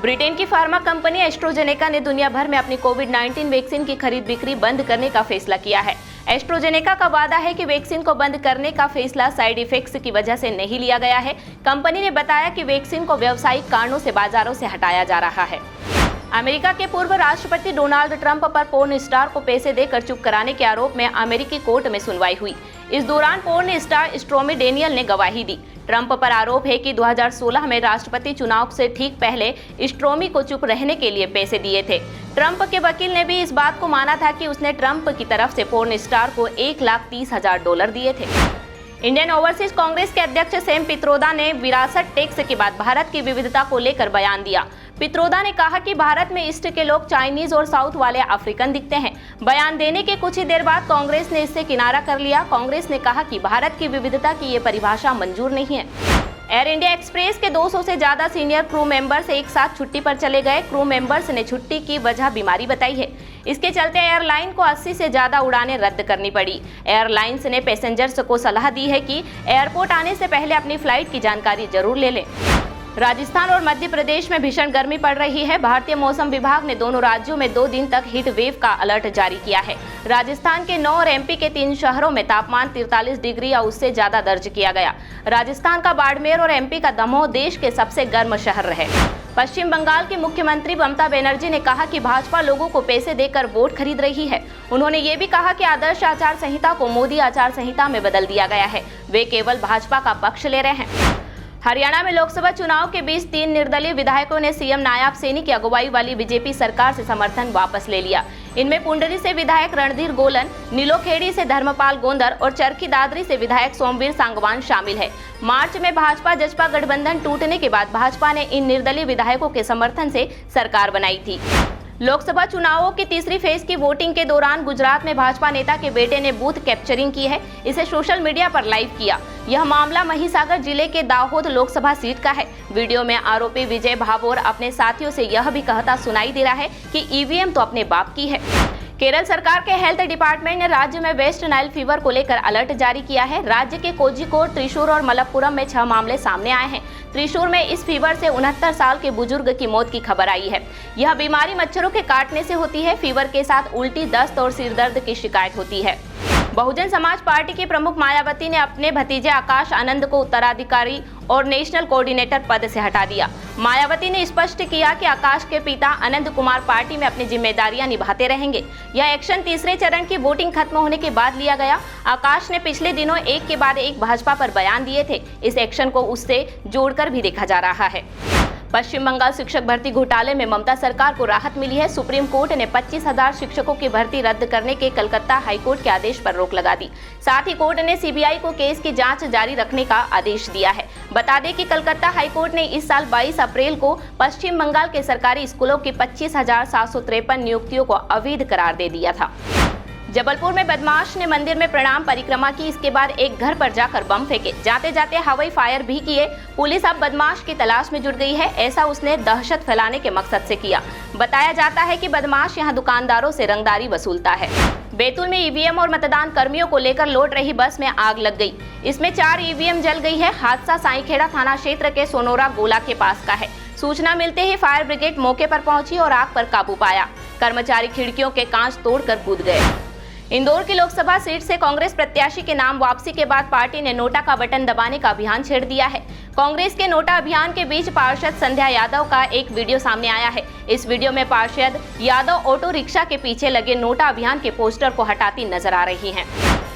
Britain की pharma company AstraZeneca ने दुनिया भर में अपनी कोविड-19 वैक्सीन की खरीद बिक्री बंद करने का फैसला किया है। एस्ट्राजेनेका का वादा है कि वैक्सीन को बंद करने का फैसला साइड इफेक्ट्स की वजह से नहीं लिया गया है। कंपनी ने बताया कि वैक्सीन को व्यावसायिक कारणों से बाजारों से हटाया जा रहा है। अमेरिका के पूर्व राष्ट्रपति डोनाल्ड ट्रंप पर पोर्न स्टार को पैसे देकर चुप कराने के आरोप में अमेरिकी कोर्ट में सुनवाई हुई। इस दौरान पोर्न स्टार स्टॉर्मी डेनियल ने गवाही दी। ट्रंप पर आरोप है कि 2016 में राष्ट्रपति चुनाव से ठीक पहले स्टॉर्मी को चुप रहने के लिए पैसे दिए थे। ट्रंप के वकील ने भी इस बात को माना था कि उसने ट्रंप की तरफ से पोर्न स्टार को $1,30,000 दिए थे। इंडियन ओवरसीज कांग्रेस के अध्यक्ष सैम पित्रोदा ने विरासत टैक्स के बाद भारत की विविधता को लेकर बयान दिया। पित्रोदा ने कहा कि भारत में ईस्ट के लोग चाइनीज और साउथ वाले अफ्रीकन दिखते हैं। बयान देने के कुछ ही देर बाद कांग्रेस ने इससे किनारा कर लिया। कांग्रेस ने कहा कि भारत की विविधता की ये परिभाषा मंजूर नहीं है। एयर इंडिया एक्सप्रेस के 200 से ज्यादा सीनियर क्रू मेंबर्स एक साथ छुट्टी पर चले गए। क्रू मेंबर्स ने छुट्टी की वजह बीमारी बताई है। इसके चलते एयरलाइन को 80 से ज्यादा उड़ानें रद्द करनी पड़ी। एयरलाइंस ने पैसेंजर्स को सलाह दी है कि एयरपोर्ट आने से पहले अपनी फ्लाइट की जानकारी जरूर ले लें। राजस्थान और मध्य प्रदेश में भीषण गर्मी पड़ रही है। भारतीय मौसम विभाग ने दोनों राज्यों में 2 दिन तक हीट वेव का अलर्ट जारी किया है। राजस्थान के 9 और एमपी के 3 शहरों में तापमान 43 डिग्री या उससे ज्यादा दर्ज किया गया। राजस्थान का बाड़मेर और एमपी का दमोह देश के सबसे गर्म शहर रहे। पश्चिम बंगाल की मुख्यमंत्री ममता बनर्जी ने कहा कि भाजपा लोगों को पैसे देकर वोट खरीद रही है। उन्होंने ये भी कहा कि आदर्श आचार संहिता को मोदी आचार संहिता में बदल दिया गया है। वे केवल भाजपा का पक्ष ले रहे हैं। हरियाणा में लोकसभा चुनाव के बीच 3 निर्दलीय विधायकों ने सीएम नायब सैनी की अगुवाई वाली बीजेपी सरकार से समर्थन वापस ले लिया। इनमें पुंडरी से विधायक रणधीर गोलन, नीलोखेड़ी से धर्मपाल गोंदर और चरखी दादरी से विधायक सोमवीर सांगवान शामिल है। मार्च में भाजपा जसपा गठबंधन टूटने के बाद भाजपा ने इन निर्दलीय विधायकों के समर्थन से सरकार बनाई थी। लोकसभा चुनावों की तीसरी फेज की वोटिंग के दौरान गुजरात में भाजपा नेता के बेटे ने बूथ कैप्चरिंग की है। इसे सोशल मीडिया पर लाइव किया। यह मामला महिसागर जिले के दाहोद लोकसभा सीट का है। वीडियो में आरोपी विजय भाभोर अपने साथियों से यह भी कहता सुनाई दे रहा है कि ईवीएम तो अपने बाप की है। केरल सरकार के हेल्थ डिपार्टमेंट ने राज्य में वेस्ट नाइल फीवर को लेकर अलर्ट जारी किया है। राज्य के कोझिकोड, त्रिशूर और मलप्पुरम में 6 मामले सामने आए हैं। त्रिशूर में इस फीवर से 69 साल के बुजुर्ग की मौत की खबर आई है। यह बीमारी मच्छरों के काटने से होती है। फीवर के साथ उल्टी, दस्त और सिरदर्द की शिकायत होती है। बहुजन समाज पार्टी की प्रमुख मायावती ने अपने भतीजे आकाश आनंद को उत्तराधिकारी और नेशनल कोऑर्डिनेटर पद से हटा दिया। मायावती ने स्पष्ट किया कि आकाश के पिता आनंद कुमार पार्टी में अपनी जिम्मेदारियां निभाते रहेंगे। यह एक्शन तीसरे चरण की वोटिंग खत्म होने के बाद लिया गया। आकाश ने पिछले दिनों एक के बाद एक भाजपा पर बयान दिए थे। इस एक्शन को उससे जोड़कर भी देखा जा रहा है। पश्चिम बंगाल शिक्षक भर्ती घोटाले में ममता सरकार को राहत मिली है। सुप्रीम कोर्ट ने 25,000 शिक्षकों की भर्ती रद्द करने के कलकत्ता हाईकोर्ट के आदेश पर रोक लगा दी। साथ ही कोर्ट ने सीबीआई को केस की जांच जारी रखने का आदेश दिया है। बता दें कि कलकत्ता हाईकोर्ट ने इस साल 22 अप्रैल को पश्चिम बंगाल के सरकारी स्कूलों की 25,753 नियुक्तियों को अवैध करार दे दिया था। जबलपुर में बदमाश ने मंदिर में प्रणाम परिक्रमा की। इसके बाद एक घर पर जाकर बम फेंके। जाते जाते हवाई फायर भी किए। पुलिस अब बदमाश की तलाश में जुट गई है। ऐसा उसने दहशत फैलाने के मकसद से किया। बताया जाता है कि बदमाश यहां दुकानदारों से रंगदारी वसूलता है। बैतूल में ईवीएम और मतदान कर्मियों को लेकर लौट रही बस में आग लग गई। इसमें 4 ईवीएम जल गई है। हादसा साईखेड़ा थाना क्षेत्र के सोनोरा गोला के पास का है। सूचना मिलते ही फायर ब्रिगेड मौके पर पहुंची और आग पर काबू पाया। कर्मचारी खिड़कियों के कांच तोड़कर कूद गए। इंदौर की लोकसभा सीट से कांग्रेस प्रत्याशी के नाम वापसी के बाद पार्टी ने नोटा का बटन दबाने का अभियान छेड़ दिया है। कांग्रेस के नोटा अभियान के बीच पार्षद संध्या यादव का एक वीडियो सामने आया है। इस वीडियो में पार्षद यादव ऑटो रिक्शा के पीछे लगे नोटा अभियान के पोस्टर को हटाती नजर आ रही हैं।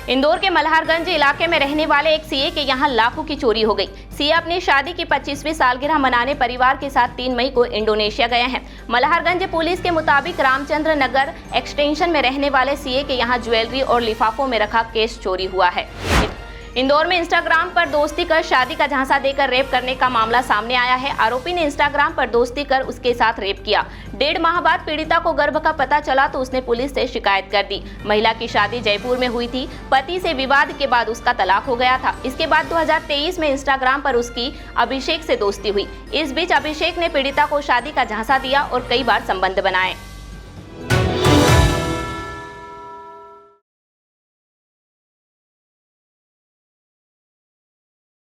इंदौर के मल्हारगंज इलाके में रहने वाले एक सीए के यहां लाखों की चोरी हो गई। सीए अपनी शादी की 25वीं सालगिरह मनाने परिवार के साथ 3 मई को इंडोनेशिया गए हैं। मल्हारगंज पुलिस के मुताबिक रामचंद्र नगर एक्सटेंशन में रहने वाले सीए के यहां ज्वेलरी और लिफाफों में रखा कैश चोरी हुआ है। इंदौर में इंस्टाग्राम पर दोस्ती कर शादी का झांसा देकर रेप करने का मामला सामने आया है। आरोपी ने इंस्टाग्राम पर दोस्ती कर उसके साथ रेप किया। 1.5 माह बाद पीड़िता को गर्भ का पता चला तो उसने पुलिस से शिकायत कर दी। महिला की शादी जयपुर में हुई थी। पति से विवाद के बाद उसका तलाक हो गया था। इसके बाद 2023 में इंस्टाग्राम पर उसकी अभिषेक से दोस्ती हुई। इस बीच अभिषेक ने पीड़िता को शादी का झांसा दिया और कई बार संबंध बनाए।